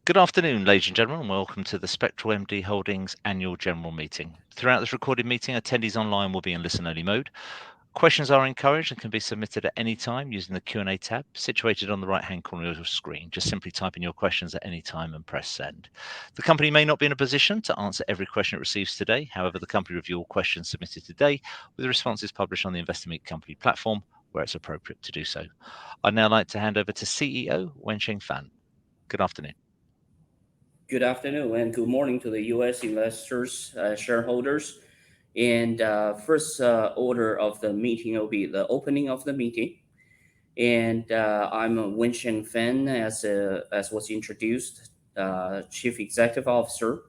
Good afternoon, ladies and gentlemen, and welcome to the Spectral MD Holdings Annual General Meeting. Throughout this recorded meeting, attendees online will be in listen-only mode. Questions are encouraged and can be submitted at any time using the Q&A tab situated on the right-hand corner of your screen. Just simply type in your questions at any time and press send. The company may not be in a position to answer every question it receives today. However, the company review all questions submitted today with the responses published on the Investor Meet Company platform where it's appropriate to do so. I'd now like to hand over to CEO Wensheng Fan. Good afternoon. Good afternoon and good morning to the U.S. investors, shareholders. And first order of the meeting will be the opening of the meeting. And I'm Wensheng Fan, as was introduced, Chief Executive Officer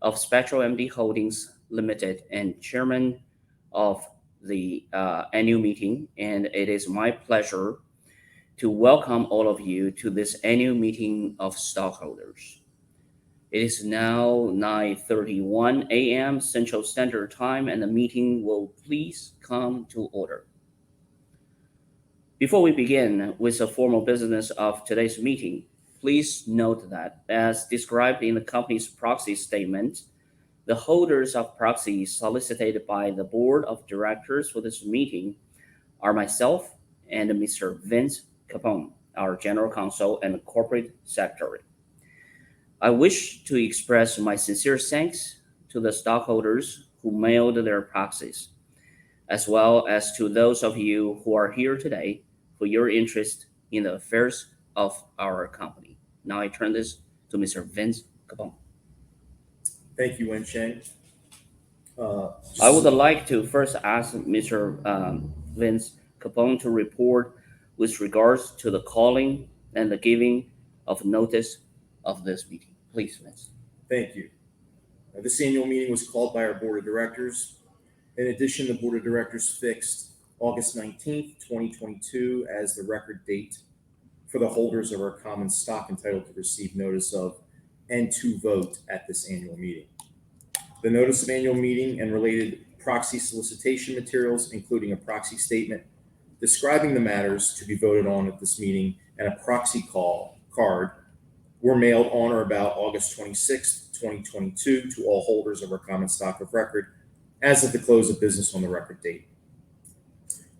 of Spectral MD Holdings Limited and Chairman of the annual meeting. And it is my pleasure to welcome all of you to this annual meeting of stockholders. It is now 9:31 a.m. Central Standard Time, and the meeting will please come to order. Before we begin with the formal business of today's meeting, please note that, as described in the company's proxy statement, the holders of proxy solicited by the Board of Directors for this meeting are myself and Mr. Vince Capone, our General Counsel and Corporate Secretary. I wish to express my sincere thanks to the stockholders who mailed their proxies, as well as to those of you who are here today for your interest in the affairs of our company. Now I turn this to Mr. Vince Capone. Thank you, Wensheng. I would like to first ask Mr. Vince Capone to report with regards to the calling and the giving of notice of this meeting. Please, Vince. Thank you. This annual meeting was called by our Board of Directors. In addition, the Board of Directors fixed August 19th, 2022 as the record date for the holders of our common stock entitled to receive notice of and to vote at this annual meeting. The notice of annual meeting and related proxy solicitation materials, including a proxy statement describing the matters to be voted on at this meeting and a proxy card, were mailed on or about August 26, 2022 to all holders of our common stock of record as of the close of business on the record date.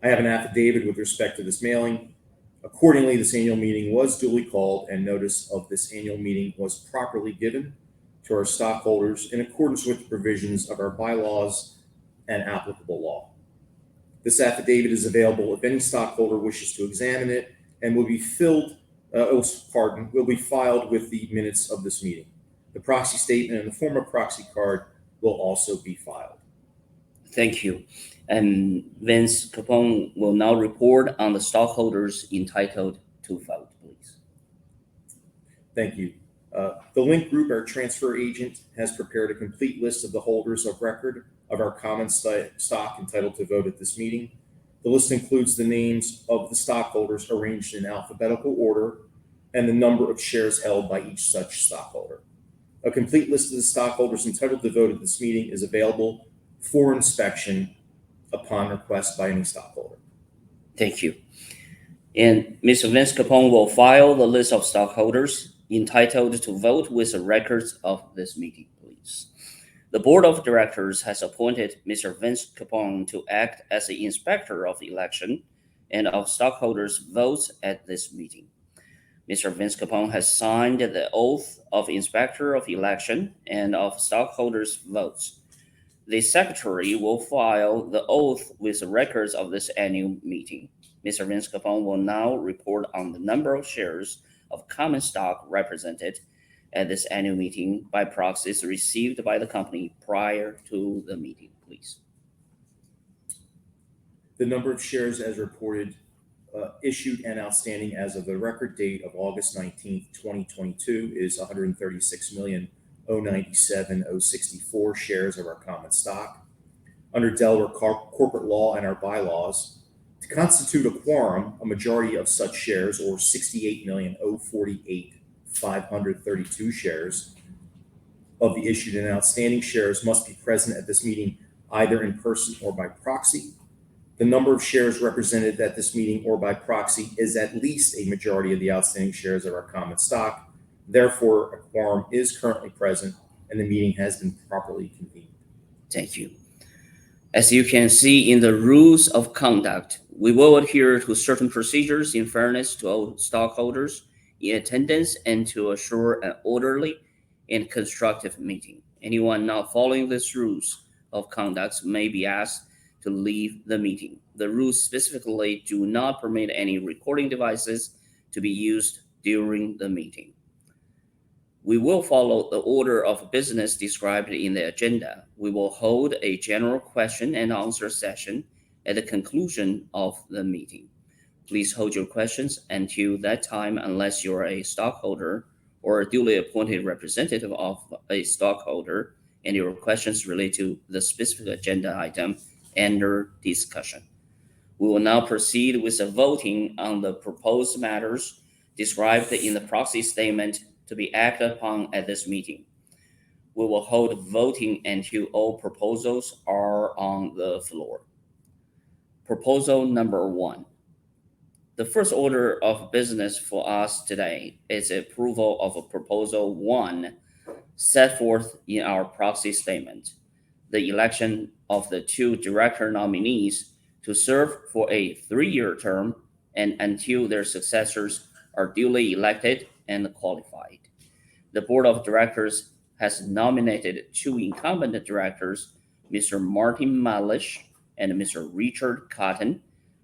I have an affidavit with respect to this mailing. Accordingly, this annual meeting was duly called and notice of this annual meeting was properly given to our stockholders in accordance with the provisions of our bylaws and applicable law. This affidavit is available if any stockholder wishes to examine it and will be filed with the minutes of this meeting. The proxy statement and the form of proxy card will also be filed. Thank you. And Vince Capone will now report on the stockholders entitled to vote, please. Thank you. The Link Group, our transfer agent, has prepared a complete list of the holders of record of our common stock entitled to vote at this meeting. The list includes the names of the stockholders arranged in alphabetical order and the number of shares held by each such stockholder. A complete list of the stockholders entitled to vote at this meeting is available for inspection upon request by any stockholder. Thank you. And Mr. Vince Capone will file the list of stockholders entitled to vote with the records of this meeting, please. The Board of Directors has appointed Mr. Vince Capone to act as the Inspector of Election and of stockholders' votes at this meeting. Mr. Vince Capone has signed the oath of Inspector of Election and of stockholders' votes. The Secretary will file the oath with the records of this annual meeting. Mr. Vince Capone will now report on the number of shares of common stock represented at this annual meeting by proxies received by the company prior to the meeting, please. The number of shares as reported issued and outstanding as of the record date of August 19th, 2022 is 136,097,064 shares of our common stock. Under Delaware corporate law and our bylaws, to constitute a quorum, a majority of such shares, or 68,048,532 shares of the issued and outstanding shares must be present at this meeting either in person or by proxy. The number of shares represented at this meeting or by proxy is at least a majority of the outstanding shares of our common stock Therefore, a quorum is currently present and the meeting has been properly convened. Thank you. As you can see in the rules of conduct, we will adhere to certain procedures in fairness to all stockholders in attendance and to assure an orderly and constructive meeting. Anyone not following these rules of conduct may be asked to leave the meeting. The rules specifically do not permit any recording devices to be used during the meeting. We will follow the order of business described in the agenda. We will hold a general question and answer session at the conclusion of the meeting. Please hold your questions until that time unless you're a stockholder or a duly appointed representative of a stockholder and your questions relate to the specific agenda item under discussion. We will now proceed with the voting on the proposed matters described in the proxy statement to be acted upon at this meeting. We will hold voting until all proposals are on the floor. Proposal number 1. The first order of business for us today is approval of Proposal 1 set forth in our proxy statement, the election of the 2 director nominees to serve for a 3-year term and until their successors are duly elected and qualified. The board of directors has nominated 2 incumbent directors, Mr. Martin Malish and Mr. Richard Cotton,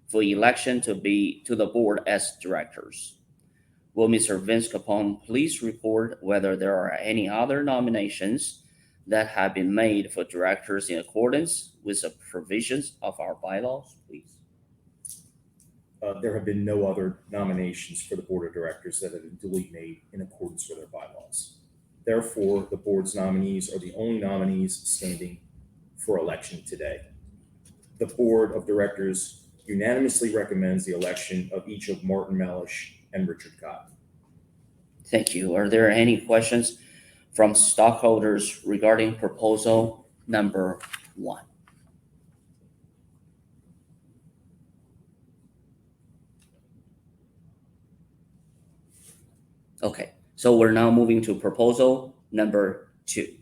for election to the board as directors. Will Mr. Vince Capone please report whether there are any other nominations that have been made for directors in accordance with the provisions of our bylaws, please? There have been no other nominations for the board of directors that have been duly made in accordance with their bylaws. Therefore, the board's nominees are the only nominees standing for election today. The board of directors unanimously recommends the election of each of Martin Malish and Richard Cotton. Thank you. Are there any questions from stockholders regarding proposal number 1? Okay, so we're now moving to proposal number 2.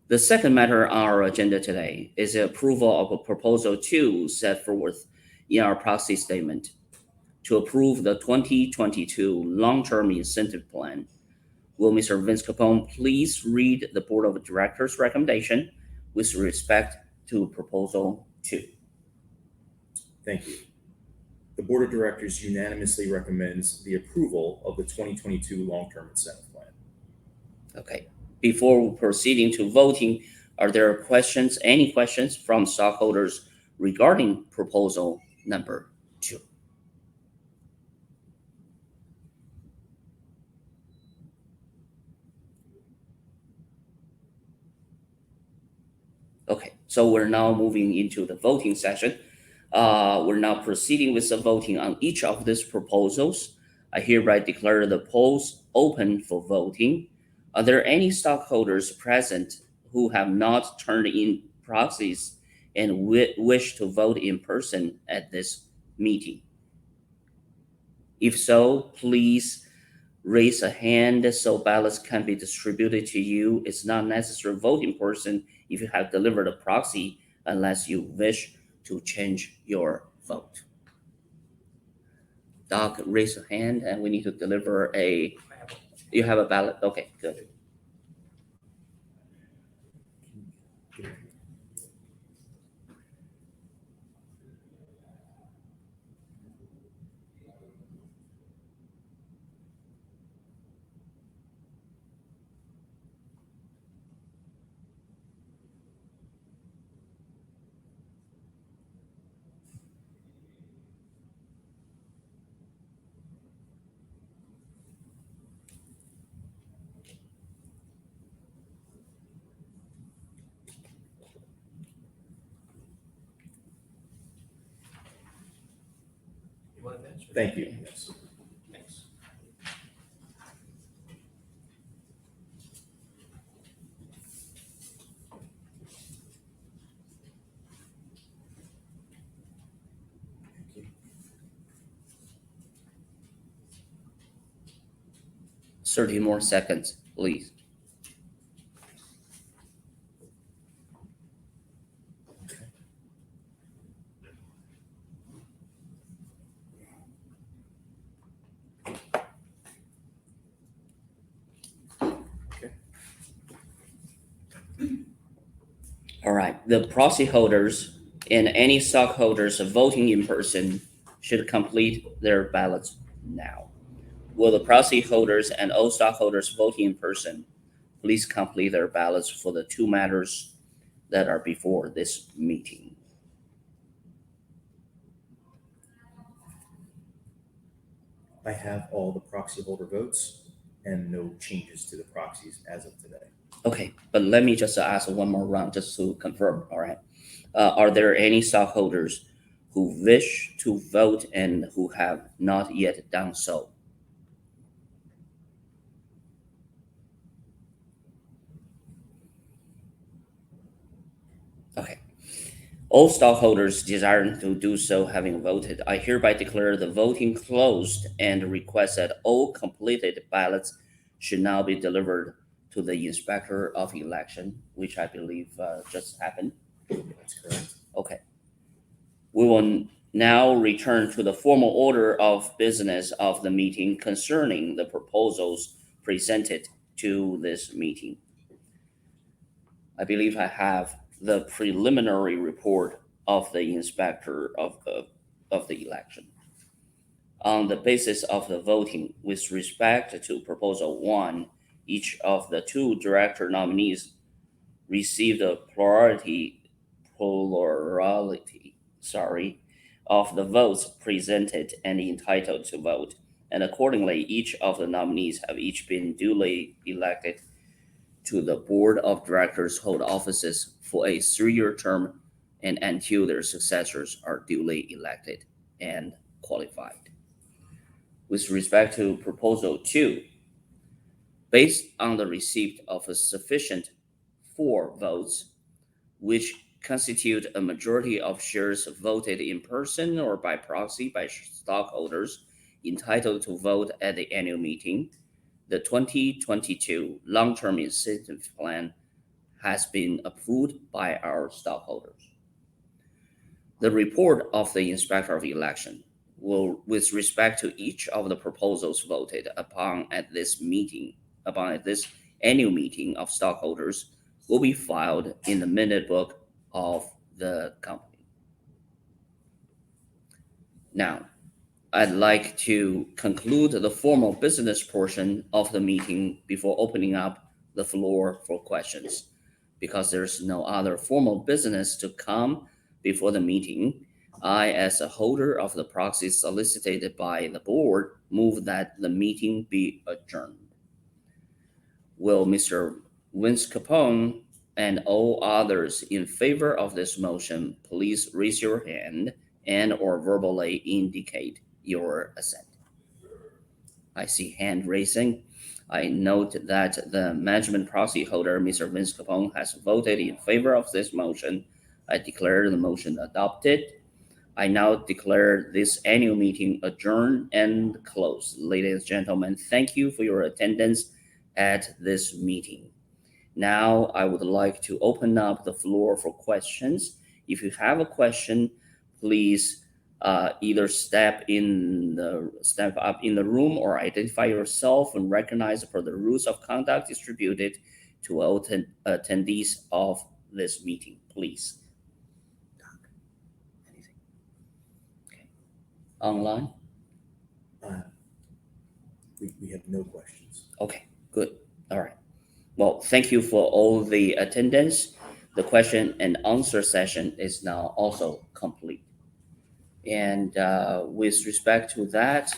The second matter on our agenda today is the approval of a proposal 2 set forth in our proxy statement to approve the 2022 long-term incentive plan. Will Mr. Vince Capone please read the board of directors' recommendation with respect to proposal 2? Thank you. The board of directors unanimously recommends the approval of the 2022 long-term incentive plan. Okay. Before proceeding to voting, are there any questions from stockholders regarding proposal number 2? Okay, so we're now moving into the voting session. We're now proceeding with the voting on each of these proposals. I hereby declare the polls open for voting. Are there any stockholders present who have not turned in proxies and wish to vote in person at this meeting? If so, please raise a hand so ballots can be distributed to you. It's not necessary to vote in person if you have delivered a proxy unless you wish to change your vote. Doc, raise a hand and we need to deliver you have a ballot? Okay, good. Thank you. Yes. Thanks. 30 more seconds, please. All right, the proxy holders and any stockholders voting in person should complete their ballots now. Will the proxy holders and all stockholders voting in person please complete their ballots for the two matters that are before this meeting? I have all the proxy holder votes and no changes to the proxies as of today. Okay, but let me just ask one more round just to confirm, all right? Are there any stockholders who wish to vote and who have not yet done so? Okay. All stockholders desiring to do so having voted, I hereby declare the voting closed and request that all completed ballots should now be delivered to the Inspector of Election, which I believe just happened. That's correct. Okay. We will now return to the formal order of business of the meeting concerning the proposals presented to this meeting. I believe I have the preliminary report of the Inspector of the Election. On the basis of the voting with respect to Proposal 1, each of the two director nominees received a plurality of the votes presented and entitled to vote, and accordingly, each of the nominees have each been duly elected to the board of directors hold offices for a 3-year term and until their successors are duly elected and qualified. With respect to Proposal 2, based on the receipt of a sufficient 4 votes, which constitute a majority of shares voted in person or by proxy by stockholders entitled to vote at the annual meeting, the 2022 long-term incentive plan has been approved by our stockholders. The report of the Inspector of Election will, with respect to each of the proposals voted upon at this annual meeting of stockholders, will be filed in the minute book of the company. Now, I'd like to conclude the formal business portion of the meeting before opening up the floor for questions. Because there's no other formal business to come before the meeting, I, as a holder of the proxy solicited by the board, move that the meeting be adjourned. Will Mr. Vince Capone and all others in favor of this motion please raise your hand and or verbally indicate your assent? I see hand raising. I note that the management proxy holder, Mr. Vince Capone, has voted in favor of this motion. I declare the motion adopted. I now declare this annual meeting adjourned and closed. Ladies and gentlemen, thank you for your attendance at this meeting. Now, I would like to open up the floor for questions. If you have a question, please either step up in the room or identify yourself and recognize per the rules of conduct distributed to all attendees of this meeting, please. Anything? Okay. Online? We have no questions. Okay, good. All right. Well, thank you for all the attendance. The question and answer session is now also complete. And with respect to that,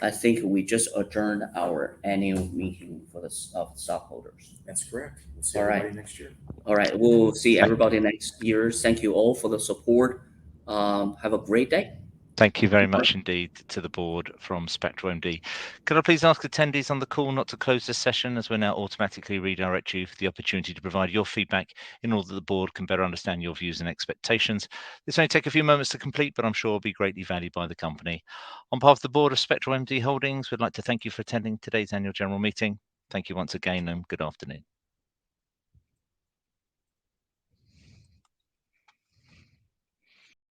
I think we just adjourned our annual meeting for the stockholders. That's correct. We'll see All right. everybody next year. All right, we'll see everybody next year. Thank you all for the support. Have a great day. Thank you very much indeed to the board from Spectral MD. Could I please ask attendees on the call not to close this session, as we'll now automatically redirect you for the opportunity to provide your feedback in order that the board can better understand your views and expectations. This may take a few moments to complete, but I'm sure will be greatly valued by the company. On behalf of the board of Spectral MD Holdings, we'd like to thank you for attending today's annual general meeting. Thank you once again, and good afternoon.